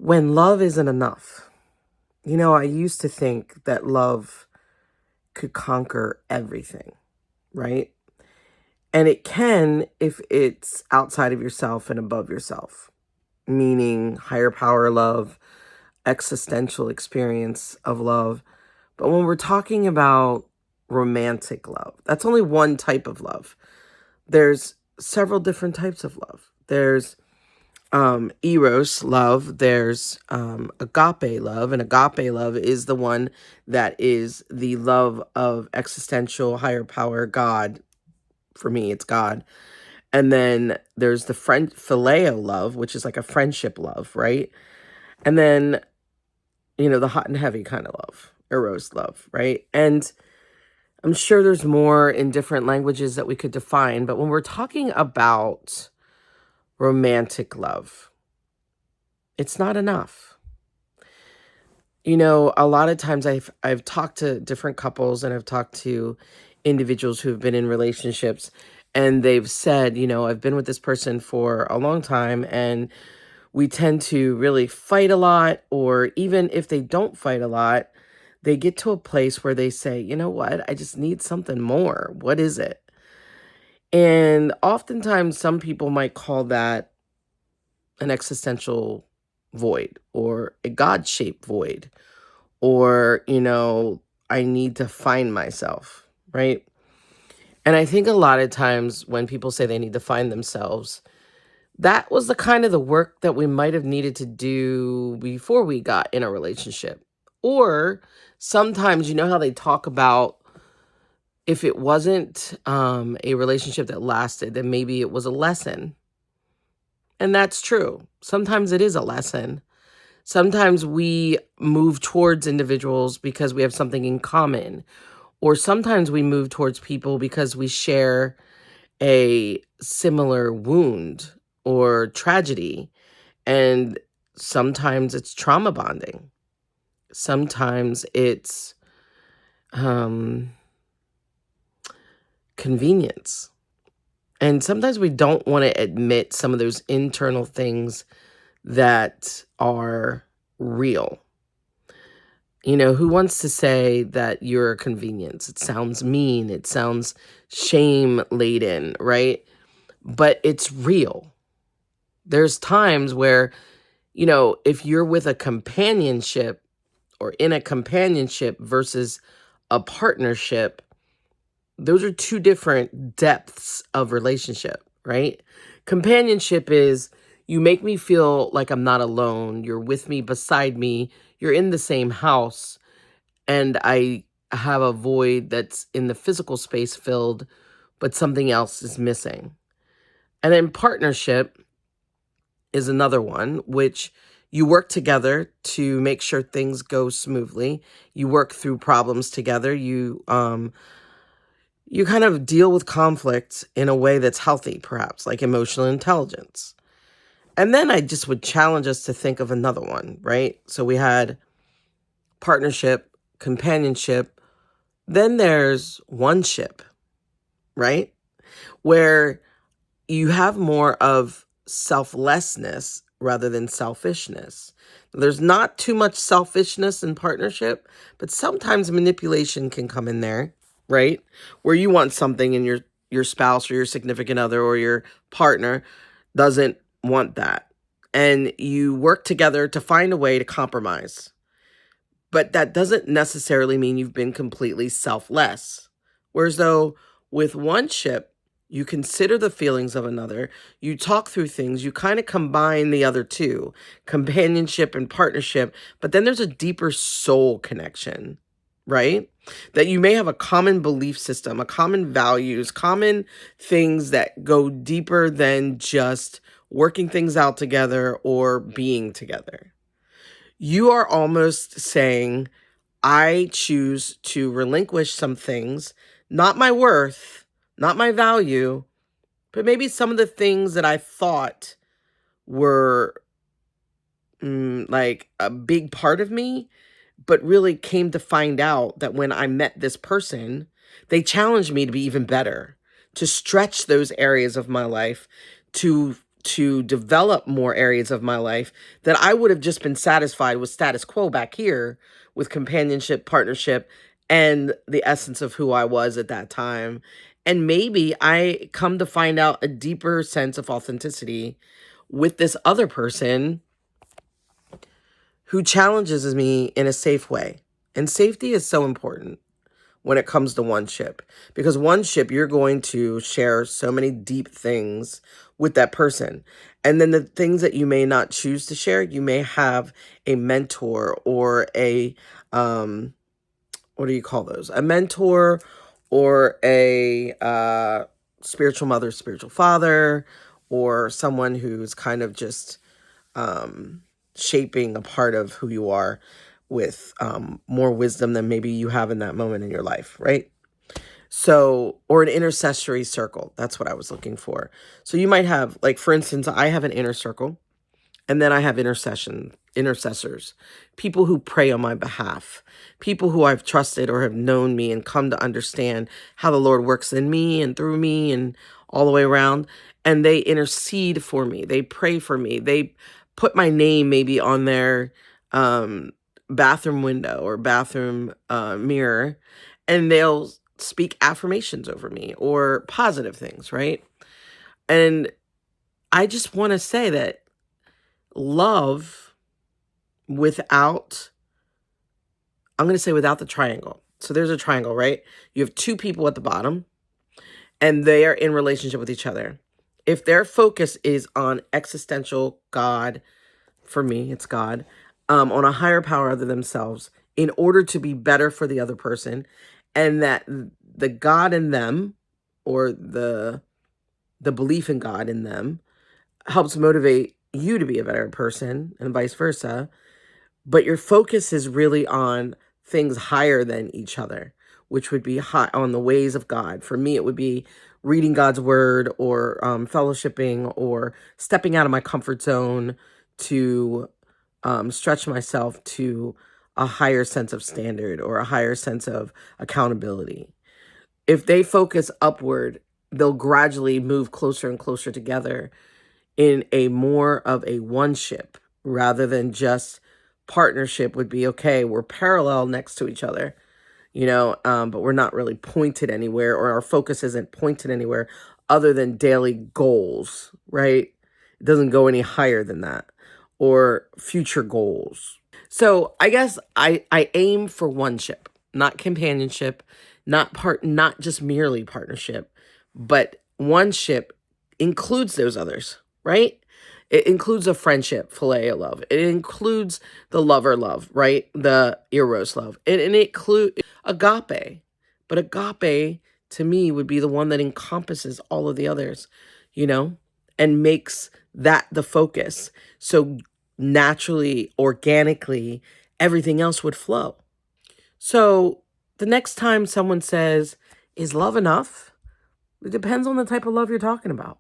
when love isn't enough. I used to think that love could conquer everything, right? And it can if it's outside of yourself and above yourself, meaning higher power love, existential experience of love. But when we're talking about romantic love, that's only one type of love. There's several different types of love. There's eros love, there's agape love, and agape love is the one that is the love of existential higher power God. For me, it's God. And then there's the phileo love, which is like a friendship love, right? And then the hot and heavy kind of love, eros love, right? And I'm sure there's more in different languages that we could define, but when we're talking about romantic love, it's not enough. A lot of times I've talked to different couples and I've talked to individuals who have been in relationships, and they've said, I've been with this person for a long time and we tend to really fight a lot, or even if they don't fight a lot, they get to a place where they say, you know what, I just need something more. What is it? And oftentimes some people might call that an existential void or a God-shaped void, or, I need to find myself, right? And I think a lot of times when people say they need to find themselves, that was the kind of the work that we might have needed to do before we got in a relationship. Or sometimes, how they talk about if it wasn't a relationship that lasted, then maybe it was a lesson. And that's true. Sometimes it is a lesson. Sometimes we move towards individuals because we have something in common, or sometimes we move towards people because we share a similar wound or tragedy. And sometimes it's trauma bonding. Sometimes it's convenience. And sometimes we don't want to admit some of those internal things that are real. Who wants to say that you're a convenience? It sounds mean. It sounds shame-laden, right? But it's real. There's times where, if you're with a companionship or in a companionship versus a partnership, those are two different depths of relationship, right? Companionship is you make me feel like I'm not alone. You're with me, beside me. You're in the same house. And I have a void that's in the physical space filled, but something else is missing. And then partnership is another one, which you work together to make sure things go smoothly. You work through problems together. You kind of deal with conflict in a way that's healthy, perhaps, like emotional intelligence. And then I just would challenge us to think of another one, right? So we had partnership, companionship, then there's one-ship, right? Where you have more of selflessness rather than selfishness. There's not too much selfishness in partnership, but sometimes manipulation can come in there, right? Where you want something and your spouse or your significant other or your partner doesn't want that. And you work together to find a way to compromise. But that doesn't necessarily mean you've been completely selfless. Whereas though with one ship, you consider the feelings of another, you talk through things, you kind of combine the other two, companionship and partnership, but then there's a deeper soul connection, right? That you may have a common belief system, a common values, common things that go deeper than just working things out together or being together. You are almost saying, I choose to relinquish some things, not my worth, not my value, but maybe some of the things that I thought were like a big part of me, but really came to find out that when I met this person, they challenged me to be even better, to stretch those areas of my life, to to develop more areas of my life, that I would have just been satisfied with status quo back here with companionship, partnership, and the essence of who I was at that time. And maybe I come to find out a deeper sense of authenticity with this other person who challenges me in a safe way. And safety is so important when it comes to one ship, because one ship, you're going to share so many deep things with that person. And then the things that you may not choose to share, you may have a mentor or a, what do you call those? A mentor or a spiritual mother, spiritual father, or someone who's kind of just shaping a part of who you are with more wisdom than maybe you have in that moment in your life, right? So, or an intercessory circle. That's what I was looking for. So you might have, like, for instance, I have an inner circle, and then I have intercessors, people who pray on my behalf, people who I've trusted or have known me and come to understand how the Lord works in me and through me and all the way around. And they intercede for me. They pray for me. They put my name maybe on their bathroom window or bathroom mirror, and they'll speak affirmations over me or positive things, right? And I just want to say that love without, I'm going to say without the triangle. So there's a triangle, right? You have two people at the bottom and they are in relationship with each other. If their focus is on existential God, for me, it's God, on a higher power other themselves, in order to be better for the other person, and that the God in them, or the belief in God in them, helps motivate you to be a better person, and vice versa, but your focus is really on things higher than each other, which would be high on the ways of God. For me, it would be reading God's word, or fellowshipping, or stepping out of my comfort zone to stretch myself to a higher sense of standard or a higher sense of accountability. If they focus upward, they'll gradually move closer and closer together in a more of a one ship, rather than just partnership would be, okay, we're parallel next to each other, but we're not really pointed anywhere, or our focus isn't pointed anywhere other than daily goals, right? It doesn't go any higher than that, or future goals. So I guess I aim for one ship, not companionship, not just merely partnership, but one ship includes those others, right? It includes a friendship, phileo love. It includes the lover love, right? The eros love. And it includes agape. But agape, to me, would be the one that encompasses all of the others, and makes that the focus. So naturally, organically, everything else would flow. So the next time someone says, is love enough? It depends on the type of love you're talking about.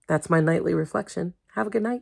That's my nightly reflection. Have a good night.